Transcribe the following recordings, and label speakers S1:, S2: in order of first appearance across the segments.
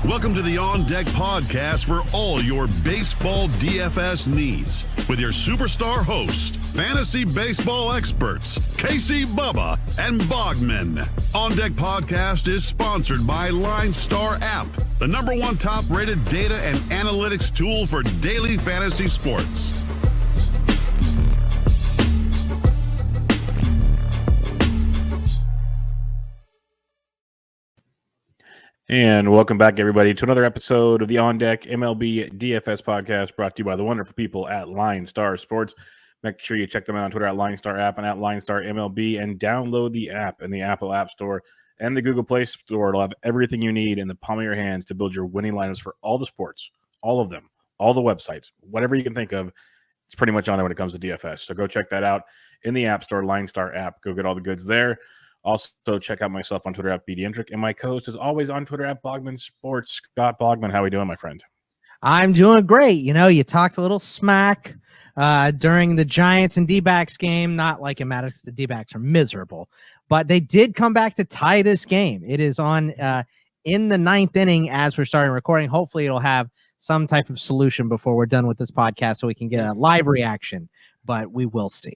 S1: Welcome to the On Deck podcast for all your baseball DFS needs with your superstar host, fantasy baseball experts, Casey, Bubba, and Bogman. On Deck podcast is sponsored by LineStar app, the #1 top-rated data and analytics tool for daily fantasy sports.
S2: And welcome back, everybody, to another episode of the On Deck MLB DFS podcast brought to you by the wonderful people at LineStar Sports. Make sure you check them out on Twitter at LineStar app and at LineStar MLB, and download the app in the Apple App Store and the Google Play Store. It'll have everything you need in the palm of your hands to build your winning lineups for all the sports, all of them, all the websites, whatever you can think of. It's pretty much on there when it comes to DFS. So go check that out in the App Store, LineStar app. Go get all the goods there. Also, check out myself on Twitter at BDentric, and my co-host is always on Twitter at Bogman Sports. Scott Bogman, how are we doing, my friend?
S3: I'm doing great. You know, you talked a little smack during the Giants and D-backs game. Not like it matters. The D-backs are miserable, but they did come back to tie this game. It is on in the 9th inning as we're starting recording. Hopefully, it'll have some type of solution before we're done with this podcast so we can get a live reaction, but we will see.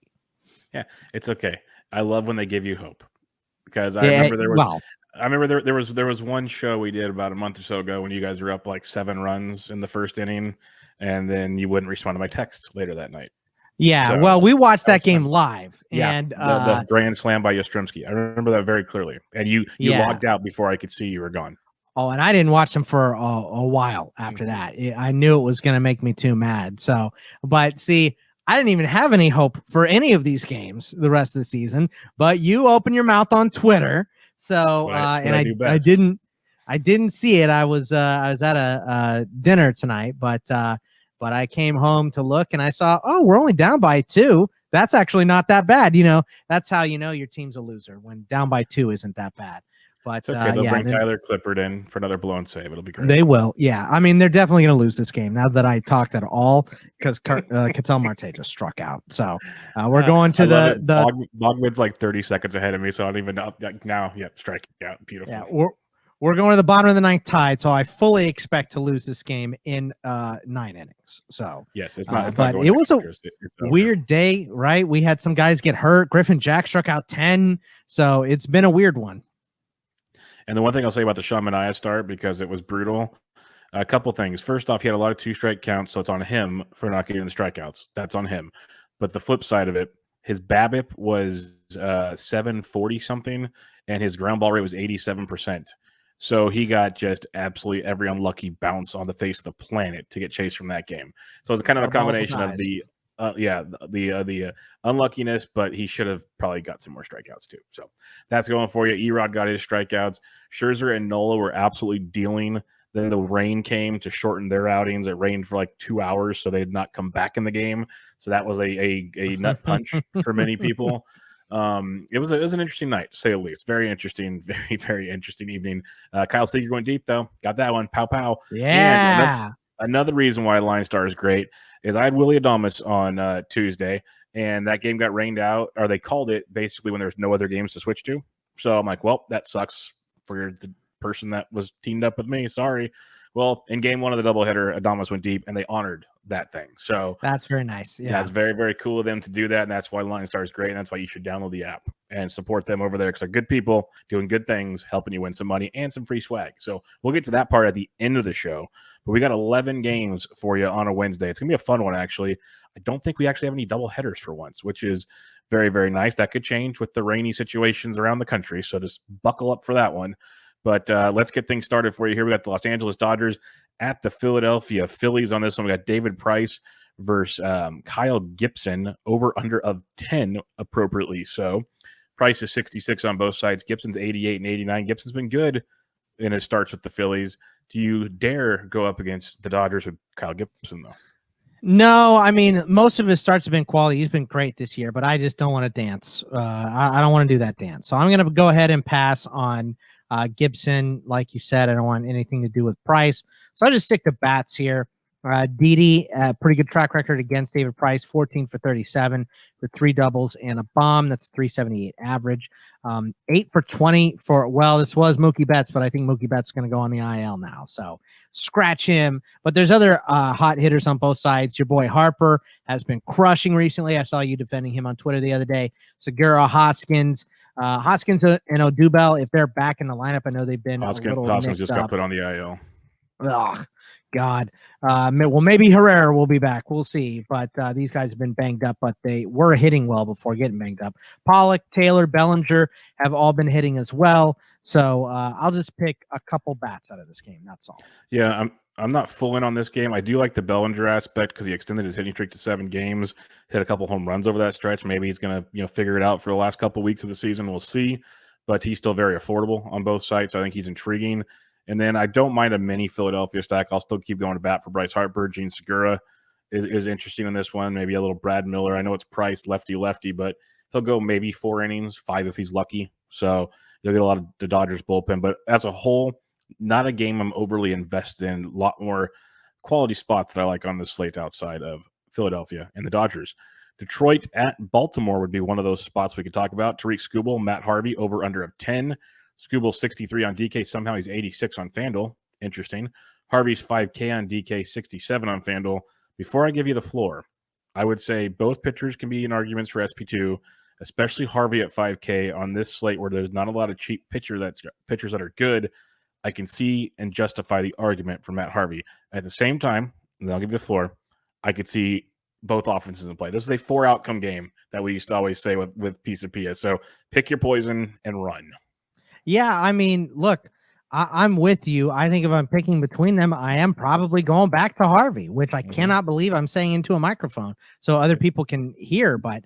S2: Yeah, it's okay. I love when they give you hope. Because I remember there was one show we did about a month or so ago when you guys were up like 7 runs in the first inning, and then you wouldn't respond to my text later that night.
S3: Yeah,
S2: so,
S3: well, we watched that game
S2: fun.
S3: Live.
S2: Yeah,
S3: and
S2: the grand slam by Yastrzemski. I remember that very clearly. And you logged out before I could see you were gone.
S3: Oh, and I didn't watch them for a while after that. I knew it was going to make me too mad. So, but see, I didn't even have any hope for any of these games the rest of the season, but you open your mouth on Twitter. So, and I didn't see it. I was at a dinner tonight, but I came home to look and I saw, oh, we're only down by 2. That's actually not that bad. You know, that's how you know your team's a loser, when down by 2 isn't that bad. But
S2: it's okay. They'll bring Tyler Clippard in for another blown save. It'll be great.
S3: They will. Yeah. I mean, they're definitely going to lose this game now that I talked at all, because Ketel Marte just struck out. So we're going to the
S2: Bogman's like 30 seconds ahead of me, so I don't even know now. Yep, striking out. Beautiful.
S3: Yeah, we're going to the bottom of the 9th tied, so I fully expect to lose this game in 9 innings. So
S2: yes, it's not.
S3: But it was a weird day, right? We had some guys get hurt. Griffin Jack struck out 10, so it's been a weird one.
S2: And the one thing I'll say about the Sean Manaea start, because it was brutal, a couple things. First off, he had a lot of 2-strike counts, so it's on him for not getting the strikeouts. That's on him. But the flip side of it, his BABIP was 740 something, and his ground ball rate was 87%. So he got just absolutely every unlucky bounce on the face of the planet to get chased from that game. So it's kind of a combination of the unluckiness, but he should have probably got some more strikeouts too. So that's going for you. Erod got his strikeouts. Scherzer and Nola were absolutely dealing. Then the rain came to shorten their outings. It rained for like 2 hours, so they did not come back in the game. So that was a nut punch for many people. It was an interesting night, to say the least. Very interesting, very, very interesting evening. Kyle Seager going deep, though. Got that one. Pow, pow.
S3: Yeah.
S2: And another reason why LineStar is great is I had Willie Adames on Tuesday, and that game got rained out, or they called it basically when there's no other games to switch to. So I'm like, well, that sucks for the person that was teamed up with me. Sorry. Well, in game 1 of the doubleheader, Adames went deep, and they honored that thing. So
S3: that's very nice. Yeah,
S2: that's very, very cool of them to do that, and that's why LineStar is great, and that's why you should download the app and support them over there, because they're good people doing good things, helping you win some money and some free swag. So we'll get to that part at the end of the show, but we got 11 games for you on a Wednesday. It's going to be a fun one, actually. I don't think we actually have any double headers for once, which is very, very nice. That could change with the rainy situations around the country, so just buckle up for that one. But let's get things started for you here. We got the Los Angeles Dodgers at the Philadelphia Phillies on this one. We got David Price versus Kyle Gibson, over under of 10 appropriately. So Price is 66 on both sides. Gibson's 88 and 89. Gibson's been good in his starts with the Phillies. Do you dare go up against the Dodgers with Kyle Gibson, though?
S3: No, I mean, most of his starts have been quality. He's been great this year, but I just don't want to dance. I don't want to do that dance. So I'm going to go ahead and pass on Gibson. Like you said, I don't want anything to do with Price. So I just stick to bats here. Didi, pretty good track record against David Price, 14 for 37 with 3 doubles and a bomb. That's 378 average. 8 for 20 for, well, this was Mookie Betts, but I think Mookie Betts is going to go on the IL now. So scratch him. But there's other hot hitters on both sides. Your boy Harper has been crushing recently. I saw you defending him on Twitter the other day. Segura, Hoskins. Hoskins and Odubel, if they're back in the lineup, I know they've been
S2: Hoskins just got put on the IL.
S3: Oh, God. Well, maybe Herrera will be back. We'll see. But these guys have been banged up, but they were hitting well before getting banged up. Pollock, Taylor, Bellinger have all been hitting as well. So I'll just pick a couple bats out of this game. That's all.
S2: Yeah, I'm not full in on this game. I do like the Bellinger aspect because he extended his hitting streak to 7 games, hit a couple home runs over that stretch. Maybe he's going to figure it out for the last couple weeks of the season. We'll see. But he's still very affordable on both sides. So I think he's intriguing. And then I don't mind a mini Philadelphia stack. I'll still keep going to bat for Bryce Harper. Gene Segura is interesting in this one. Maybe a little Brad Miller. I know it's Price, lefty, but he'll go maybe 4 innings, 5 if he's lucky. So you'll get a lot of the Dodgers bullpen. But as a whole, not a game I'm overly invested in. A lot more quality spots that I like on this slate outside of Philadelphia and the Dodgers. Detroit at Baltimore would be one of those spots we could talk about. Tariq Skubal, Matt Harvey, over under of 10. Skubal 63 on DK. Somehow he's 86 on FanDuel. Interesting. Harvey's 5K on DK, 67 on FanDuel. Before I give you the floor, I would say both pitchers can be in arguments for SP2, especially Harvey at 5K on this slate where there's not a lot of cheap pitchers that are good. I can see and justify the argument for Matt Harvey. At the same time, and I'll give you the floor, I could see both offenses in play. This is a 4-outcome game that we used to always say with Piece of Pia. So pick your poison and run.
S3: Yeah, I mean, look, I'm with you. I think if I'm picking between them, I am probably going back to Harvey, which I cannot believe I'm saying into a microphone so other people can hear. But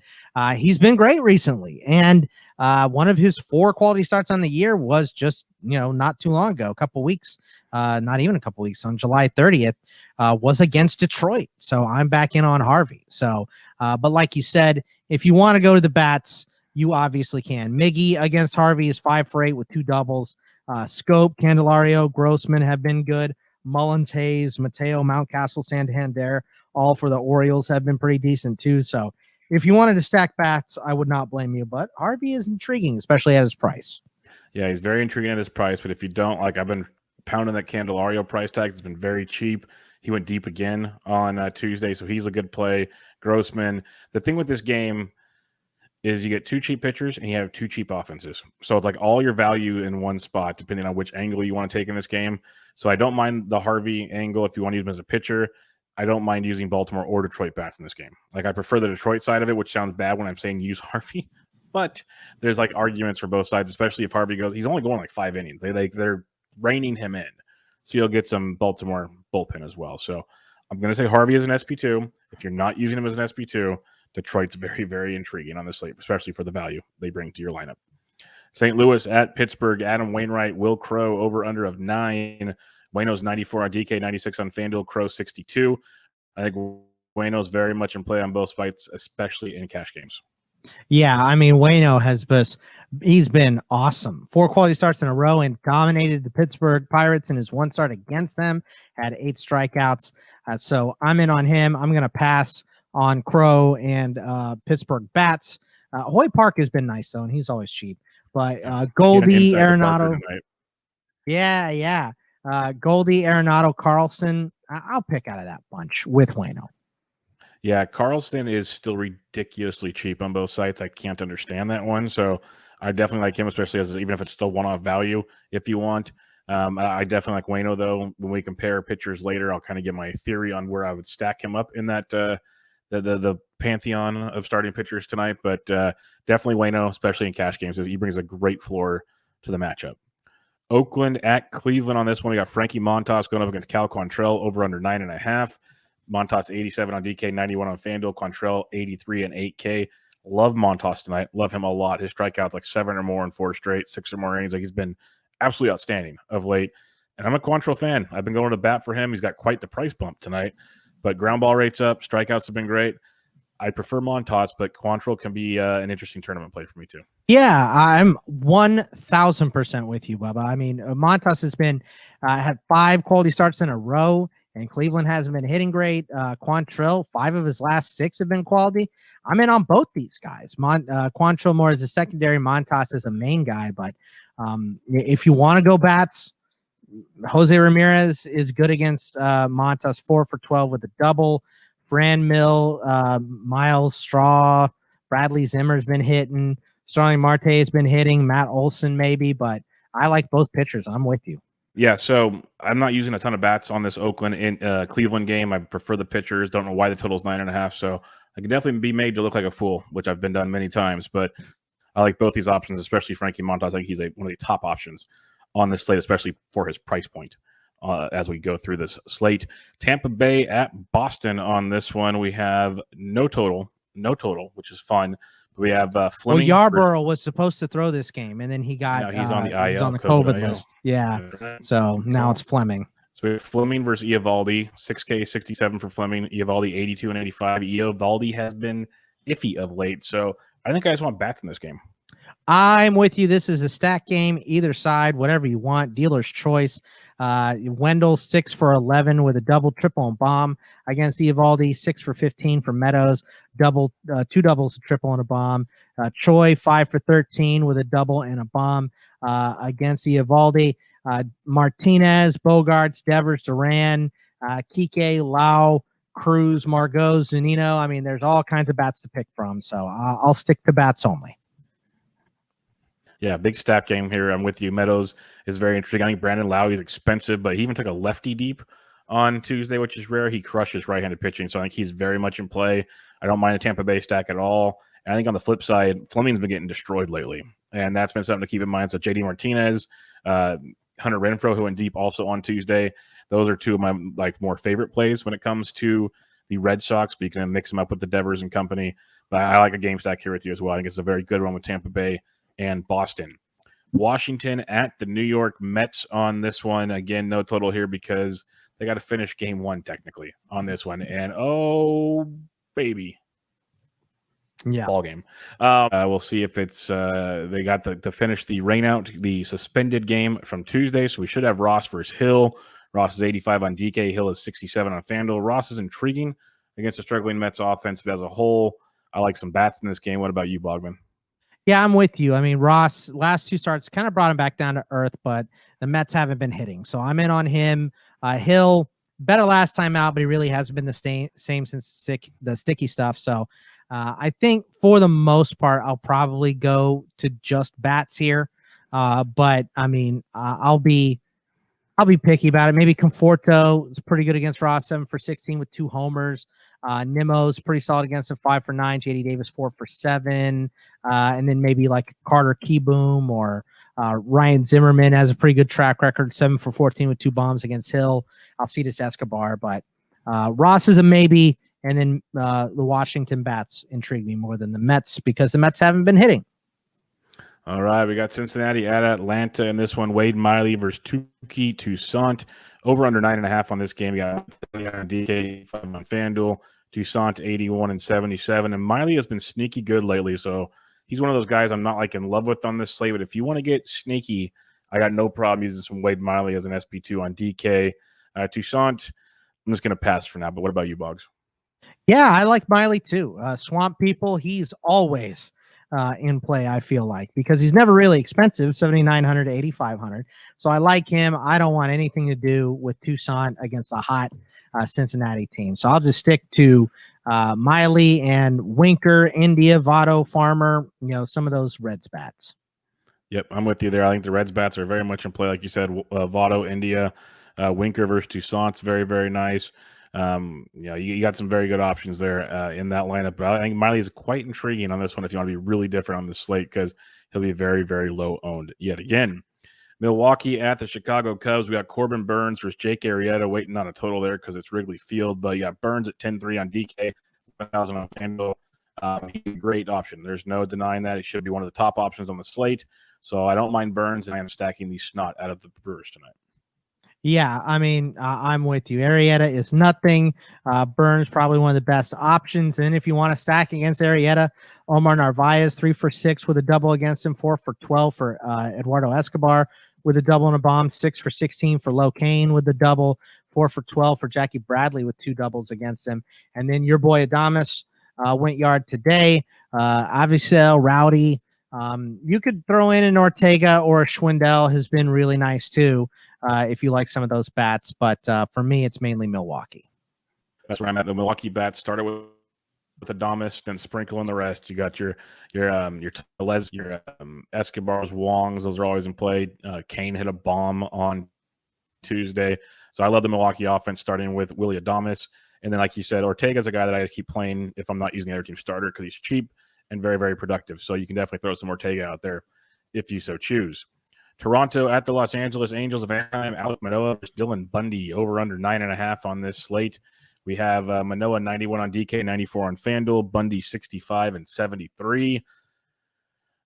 S3: he's been great recently. And one of his 4 quality starts on the year was just, not too long ago, a couple weeks, not even a couple weeks, on July 30th, was against Detroit. So I'm back in on Harvey. So, but like you said, if you want to go to the bats, you obviously can. Miggy against Harvey is 5 for 8 with 2 doubles. Scope, Candelario, Grossman have been good. Mullins, Hayes, Mateo, Mountcastle, Santander, all for the Orioles have been pretty decent too. So if you wanted to stack bats, I would not blame you. But Harvey is intriguing, especially at his price.
S2: Yeah, he's very intriguing at his price. But if you don't, I've been pounding that Candelario price tag. It's been very cheap. He went deep again on Tuesday, so he's a good play. Grossman. The thing with this game is you get 2 cheap pitchers and you have 2 cheap offenses. So it's like all your value in one spot, depending on which angle you want to take in this game. So I don't mind the Harvey angle if you want to use him as a pitcher. I don't mind using Baltimore or Detroit bats in this game. I prefer the Detroit side of it, which sounds bad when I'm saying use Harvey. But there's arguments for both sides, especially if Harvey goes. He's only going 5 innings. They're reining him in. So you'll get some Baltimore bullpen as well. So I'm going to say Harvey is an SP2. If you're not using him as an SP2, Detroit's very, very intriguing on this slate, especially for the value they bring to your lineup. St. Louis at Pittsburgh, Adam Wainwright, Will Crow, over under of 9. Waino's 94 on DK, 96 on FanDuel, Crow 62. I think Waino's very much in play on both sides, especially in cash games.
S3: Yeah, I mean, Waino he's been awesome. 4 quality starts in a row and dominated the Pittsburgh Pirates in his 1 start against them, had 8 strikeouts. So I'm in on him. I'm going to pass on Crow and Pittsburgh bats. Hoy Park has been nice, though, and he's always cheap. But Goldie, Arenado. Yeah. Goldie, Arenado, Carlson. I'll pick out of that bunch with Waino.
S2: Yeah, Carlson is still ridiculously cheap on both sites. I can't understand that one. So I definitely like him, especially even if it's still one-off value if you want. I definitely like Waino, though. When we compare pitchers later, I'll kind of get my theory on where I would stack him up in that the pantheon of starting pitchers tonight. But definitely Waino, especially in cash games. He brings a great floor to the matchup. Oakland at Cleveland on this one. We got Frankie Montas going up against Cal Quantrill, over under 9.5. Montas 87 on DK, 91 on FanDuel. Quantrill 83 and 8K. Love Montas tonight. Love him a lot. His strikeouts 7 or more in 4 straight, 6 or more innings. He's been absolutely outstanding of late. And I'm a Quantrill fan. I've been going to bat for him. He's got quite the price bump tonight. But ground ball rate's up. Strikeouts have been great. I prefer Montas, but Quantrill can be an interesting tournament play for me too.
S3: Yeah, I'm 1,000% with you, Bubba. I mean, Montas has been had 5 quality starts in a row and Cleveland hasn't been hitting great. Quantrill, 5 of his last 6 have been quality. I'm in on both these guys. Quantrill more as a secondary, Montas as a main guy. But if you want to go bats, Jose Ramirez is good against Montas, 4 for 12 with a double. Fran Mill, Miles Straw, Bradley Zimmer's been hitting. Starling Marte has been hitting. Matt Olson maybe, but I like both pitchers. I'm with you.
S2: Yeah, so I'm not using a ton of bats on this Oakland in Cleveland game. I prefer the pitchers. Don't know why the total's 9.5. So I can definitely be made to look like a fool, which I've been done many times. But I like both these options, especially Frankie Montas. I think he's one of the top options on this slate, especially for his price point. As we go through this slate, Tampa Bay at Boston on this one. We have no total, which is fun. We have Fleming.
S3: Well, Yarborough was supposed to throw this game, and then he got
S2: he's on the IL,
S3: he's on the COVID list. Yeah, so now it's Fleming.
S2: So we have Fleming versus Eovaldi, 6K 67 for Fleming, Eovaldi 82 and 85. Eovaldi has been iffy of late, so I think I just want bats in this game.
S3: I'm with you. This is a stack game, either side, whatever you want. Dealer's choice. Wendell 6 for 11 with a double, triple, and bomb against Eovaldi. 6 for 15 for Meadows. Double, 2 doubles, a triple, and a bomb. Choi 5 for 13 with a double and a bomb against Eovaldi. Martinez, Bogarts, Devers, Duran, Kike, Lau, Cruz, Margot, Zunino. I mean, there's all kinds of bats to pick from, so I'll stick to bats only.
S2: Yeah, big stack game here. I'm with you. Meadows is very intriguing. I think Brandon Lau is expensive, but he even took a lefty deep on Tuesday, which is rare. He crushes right-handed pitching, so I think he's very much in play. I don't mind a Tampa Bay stack at all. And I think on the flip side, Fleming's been getting destroyed lately, and that's been something to keep in mind. So JD Martinez, Hunter Renfroe, who went deep also on Tuesday. Those are two of my more favorite plays when it comes to the Red Sox, but you can mix them up with the Devers and company. But I like a game stack here with you as well. I think it's a very good one with Tampa Bay and Boston. Washington at the New York Mets on this one. Again, no total here because they got to finish game 1 technically on this one. And oh, baby.
S3: Yeah.
S2: Ball game. We'll see if it's they got to finish the rain out, the suspended game from Tuesday. So we should have Ross versus Hill. Ross is 85 on DK. Hill is 67 on FanDuel. Ross is intriguing against a struggling Mets offense, but as a whole, I like some bats in this game. What about you, Bogman?
S3: Yeah, I'm with you. I mean, Ross, last 2 starts kind of brought him back down to earth, but the Mets haven't been hitting. So I'm in on him. Hill, better last time out, but he really hasn't been the same since the sticky stuff. So I think for the most part, I'll probably go to just bats here. But I mean, I'll be picky about it. Maybe Conforto is pretty good against Ross, 7 for 16 with 2 homers. Nimmo's pretty solid against him, 5 for 9. JD Davis 4 for 7. And then maybe like Carter Keyboom or Ryan Zimmerman has a pretty good track record, 7 for 14 with 2 bombs against Hill. Alcides Escobar, but Ross is a maybe. And then the Washington bats intrigue me more than the Mets because the Mets haven't been hitting.
S2: All right, we got Cincinnati at Atlanta in this one. Wade Miley versus Tukey Toussaint. Over under 9.5 on this game. We got DK on FanDuel. Toussaint 81 and 77. And Miley has been sneaky good lately, so he's one of those guys I'm not in love with on this slate. But if you want to get sneaky, I got no problem using some Wade Miley as an SP2 on DK. Toussaint, I'm just going to pass for now. But what about you, Boggs?
S3: Yeah, I like Miley too. Swamp People, he's always in play, I feel like, because he's never really expensive, 7,900 to 8,500. So I like him. I don't want anything to do with Toussaint against a hot Cincinnati team. So I'll just stick to Miley and Winker, India, Votto, Farmer, some of those Reds bats.
S2: Yep, I'm with you there. I think the Reds bats are very much in play. Like you said, Votto, India, Winker versus Toussaint's very, very nice. You got some very good options there in that lineup. But I think Miley is quite intriguing on this one if you want to be really different on the slate because he'll be very, very low owned yet again. Milwaukee at the Chicago Cubs. We got Corbin Burns versus Jake Arrieta waiting on a total there because it's Wrigley Field. But you got Burns at 10-3 on DK, 1,000 on FanDuel. He's a great option. There's no denying that. He should be one of the top options on the slate. So I don't mind Burns, and I am stacking the snot out of the Brewers tonight.
S3: Yeah, I mean, I'm with you. Arrieta is nothing. Burns probably one of the best options. And if you want to stack against Arrieta, Omar Narvaez 3 for 6 with a double against him, 4 for 12 for Eduardo Escobar with a double and a bomb, 6 for 16 for Locaine with a double, 4 for 12 for Jackie Bradley with 2 doubles against him. And then your boy Adames went yard today. Avisel, Rowdy. You could throw in an Ortega or a Schwindel has been really nice too, if you like some of those bats. But for me, it's mainly Milwaukee.
S2: That's where I'm at. The Milwaukee bats started with Adames, then sprinkle in the rest. You got your Tellez, your Escobars, Wongs. Those are always in play. Kane hit a bomb on Tuesday. So I love the Milwaukee offense starting with Willy Adames. And then, like you said, Ortega's a guy that I just keep playing if I'm not using the other team starter because he's cheap and very, very productive. So you can definitely throw some Ortega out there if you so choose. Toronto at the Los Angeles Angels of Anaheim. Alek Manoah versus Dylan Bundy, over under 9.5 on this slate. We have Manoah 91 on DK, 94 on FanDuel, Bundy 65 and 73.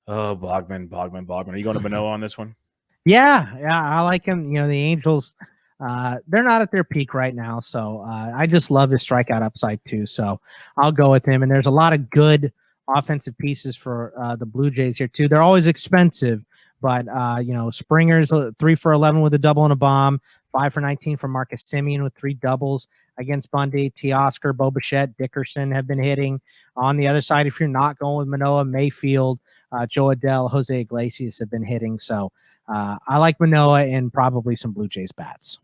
S2: Oh, Bogman. Are you going to Manoah on this one?
S3: Yeah, I like him. The Angels, they're not at their peak right now, so I just love his strikeout upside too. So I'll go with him. And there's a lot of good offensive pieces for the Blue Jays here too. They're always expensive, but Springer's 3 for 11 with a double and a bomb. 5 for 19 for Marcus Semien with 3 doubles against Bundy. Teoscar, Bo Bichette, Dickerson have been hitting. On the other side, if you're not going with Manoah, Mayfield, Joe Adell, Jose Iglesias have been hitting. So I like Manoah and probably some Blue Jays bats.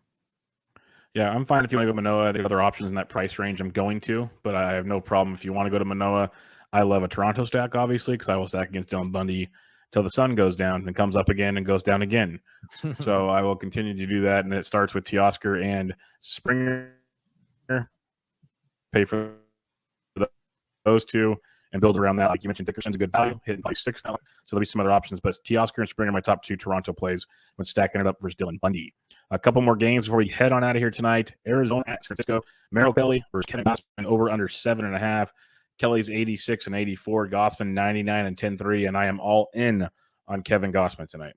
S2: Yeah, I'm fine if you want to go Manoah. There are other options in that price range I'm going to, but I have no problem if you want to go to Manoah. I love a Toronto stack, obviously, because I will stack against Dylan Bundy till the sun goes down and comes up again and goes down again. So I will continue to do that, and it starts with Teoscar and Springer. Pay for those two and build around that. Like you mentioned, Dickerson's a good value, hitting like 6 now. So there'll be some other options, but Teoscar and Springer are my top 2 Toronto plays when stacking it up versus Dylan Bundy. A couple more games before we head on out of here tonight. Arizona at San Francisco. Merrill Kelly versus Kevin Gausman, over under 7.5. Kelly's 86 and 84. Gausman 99 and 10-3. And I am all in on Kevin Gausman tonight.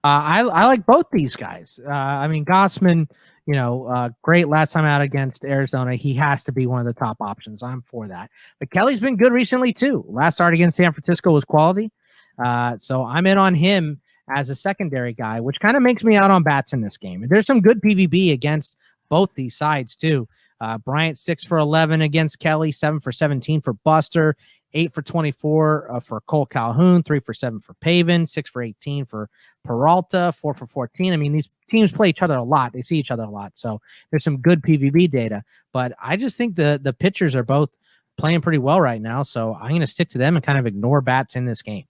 S3: I like both these guys. Gausman, great last time out against Arizona. He has to be one of the top options. I'm for that. But Kelly's been good recently too. Last start against San Francisco was quality. So I'm in on him as a secondary guy, which kind of makes me out on bats in this game. There's some good PVB against both these sides too. Bryant 6 for 11 against Kelly, 7 for 17 for Buster, 8 for 24 for Cole Calhoun, 3 for 7 for Pavin, 6 for 18 for Peralta, 4 for 14. I mean, these teams play each other a lot. They see each other a lot. So there's some good PVB data. But I just think the pitchers are both playing pretty well right now. So I'm going to stick to them and kind of ignore bats in this game.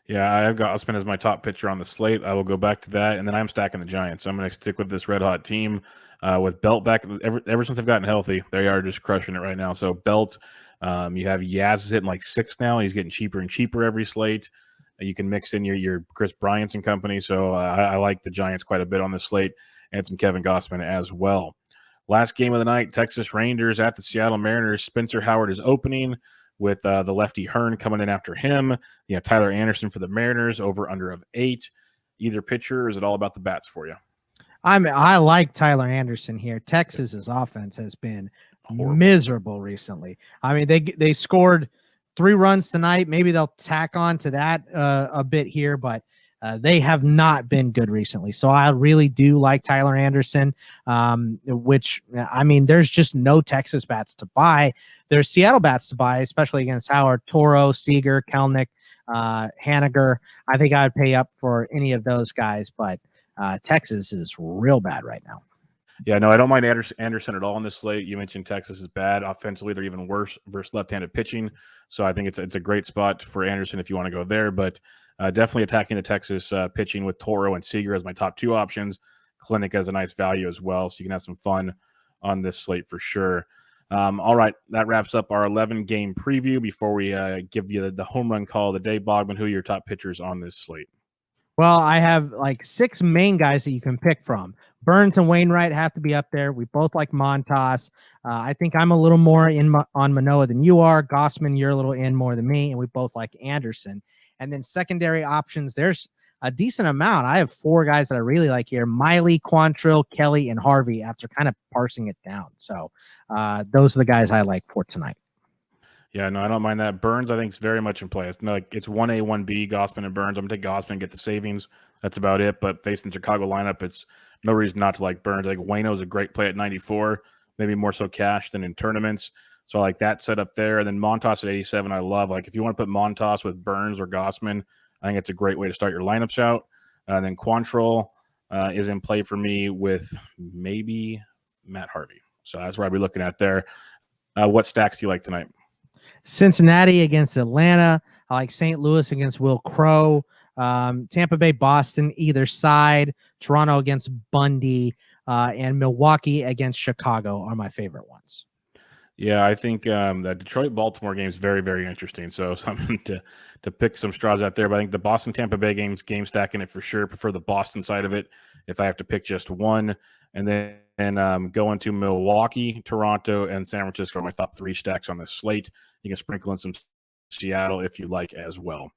S3: Yeah,
S2: I've got Gausman as my top pitcher on the slate. I will go back to that, and then I'm stacking the Giants. So I'm going to stick with this red-hot team with Belt back. Ever since they've gotten healthy, they are just crushing it right now. So Belt, you have Yaz is hitting like 6 now. He's getting cheaper and cheaper every slate. You can mix in your Chris Bryant's and company. So I like the Giants quite a bit on this slate, and some Kevin Gausman as well. Last game of the night, Texas Rangers at the Seattle Mariners. Spencer Howard is opening with the lefty Hearn coming in after him. Tyler Anderson for the Mariners, over under of 8. Either pitcher, or is it all about the bats for you?
S3: I like Tyler Anderson here. Texas's offense has been miserable recently. I mean, they scored 3 runs tonight. Maybe they'll tack on to that a bit here, but they have not been good recently. So I really do like Tyler Anderson, which, I mean, there's just no Texas bats to buy. There's Seattle bats to buy, especially against Howard, Toro, Seager, Kelnick, Haniger. I think I would pay up for any of those guys, but Texas is real bad right now.
S2: Yeah, no, I don't mind Anderson at all on this slate. You mentioned Texas is bad. Offensively, they're even worse versus left-handed pitching. So I think it's a great spot for Anderson if you want to go there. But definitely attacking the Texas pitching with Toro and Seager as my top 2 options. Clinic has a nice value as well, so you can have some fun on this slate for sure. All right, that wraps up our 11-game preview. Before we give you the home run call of the day, Bogman, who are your top pitchers on this slate?
S3: Well, I have like 6 main guys that you can pick from. Burns and Wainwright have to be up there. We both like Montas. I think I'm a little more on Manoah than you are. Gausman, you're a little in more than me, and we both like Anderson. And then secondary options, there's a decent amount. I have 4 guys that I really like here: Miley, Quantrill, Kelly, and Harvey, after kind of parsing it down. So those are the guys I like for tonight.
S2: Yeah, no, I don't mind that. Burns, I think, is very much in play. It's 1A, 1B, Gausman and Burns. I'm going to take Gausman and get the savings. That's about it. But facing the Chicago lineup, it's no reason not to like Burns. I think Waino's a great play at 94, maybe more so cash than in tournaments. So I like that setup there. And then Montas at 87, I love. Like if you want to put Montas with Burns or Gossman, I think it's a great way to start your lineups out. And then Quantrill is in play for me with maybe Matt Harvey. So that's what I'll be looking at there. What stacks do you like tonight?
S3: Cincinnati against Atlanta. I like St. Louis against Will Crow. Tampa Bay, Boston, either side. Toronto against Bundy. And Milwaukee against Chicago are my favorite ones.
S2: Yeah, I think that Detroit-Baltimore game is very, very interesting. So something to pick some straws out there. But I think the Boston-Tampa Bay game stacking it for sure. Prefer the Boston side of it if I have to pick just one. And then going to Milwaukee, Toronto, and San Francisco are my top 3 stacks on this slate. You can sprinkle in some Seattle if you like as well.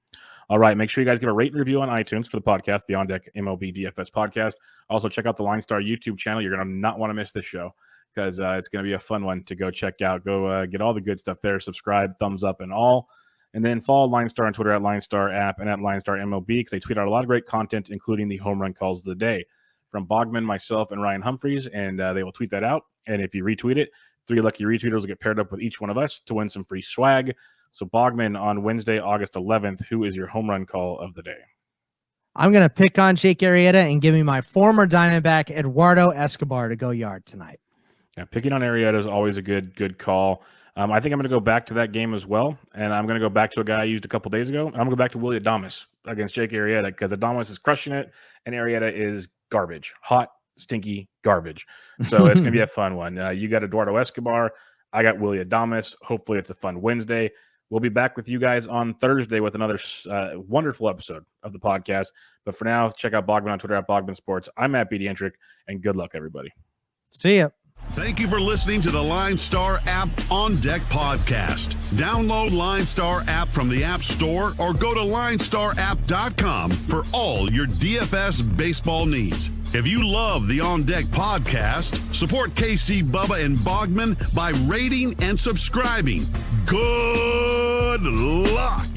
S2: All right, make sure you guys give a rate and review on iTunes for the podcast, the On Deck MLB DFS podcast. Also, check out the LineStar YouTube channel. You're going to not want to miss this show because it's going to be a fun one to go check out. Go get all the good stuff there. Subscribe, thumbs up, and all. And then follow LineStar on Twitter at LineStar app and at LineStar MLB because they tweet out a lot of great content, including the home run calls of the day from Bogman, myself, and Ryan Humphreys. And they will tweet that out. And if you retweet it, 3 lucky retweeters will get paired up with each one of us to win some free swag. So Bogman, on Wednesday, August 11th, who is your home run call of the day?
S3: I'm going to pick on Jake Arrieta and give me my former Diamondback, Eduardo Escobar, to go yard tonight.
S2: Yeah, picking on Arrieta is always a good call. I think I'm going to go back to that game as well, and I'm going to go back to a guy I used a couple days ago. I'm going to go back to Willie Adames against Jake Arrieta because Adames is crushing it, and Arrieta is garbage. Hot, stinky garbage. So it's going to be a fun one. You got Eduardo Escobar. I got Willie Adames. Hopefully it's a fun Wednesday. We'll be back with you guys on Thursday with another wonderful episode of the podcast. But for now, check out Bogman on Twitter at Bogman Sports. I'm Matt Bedientrick, and good luck, everybody.
S3: See ya.
S1: Thank you for listening to the LineStar app On Deck podcast. Download LineStar app from the App Store or go to linestarapp.com for all your DFS baseball needs. If you love the On Deck podcast, support KC, Bubba, and Bogman by rating and subscribing. Good luck.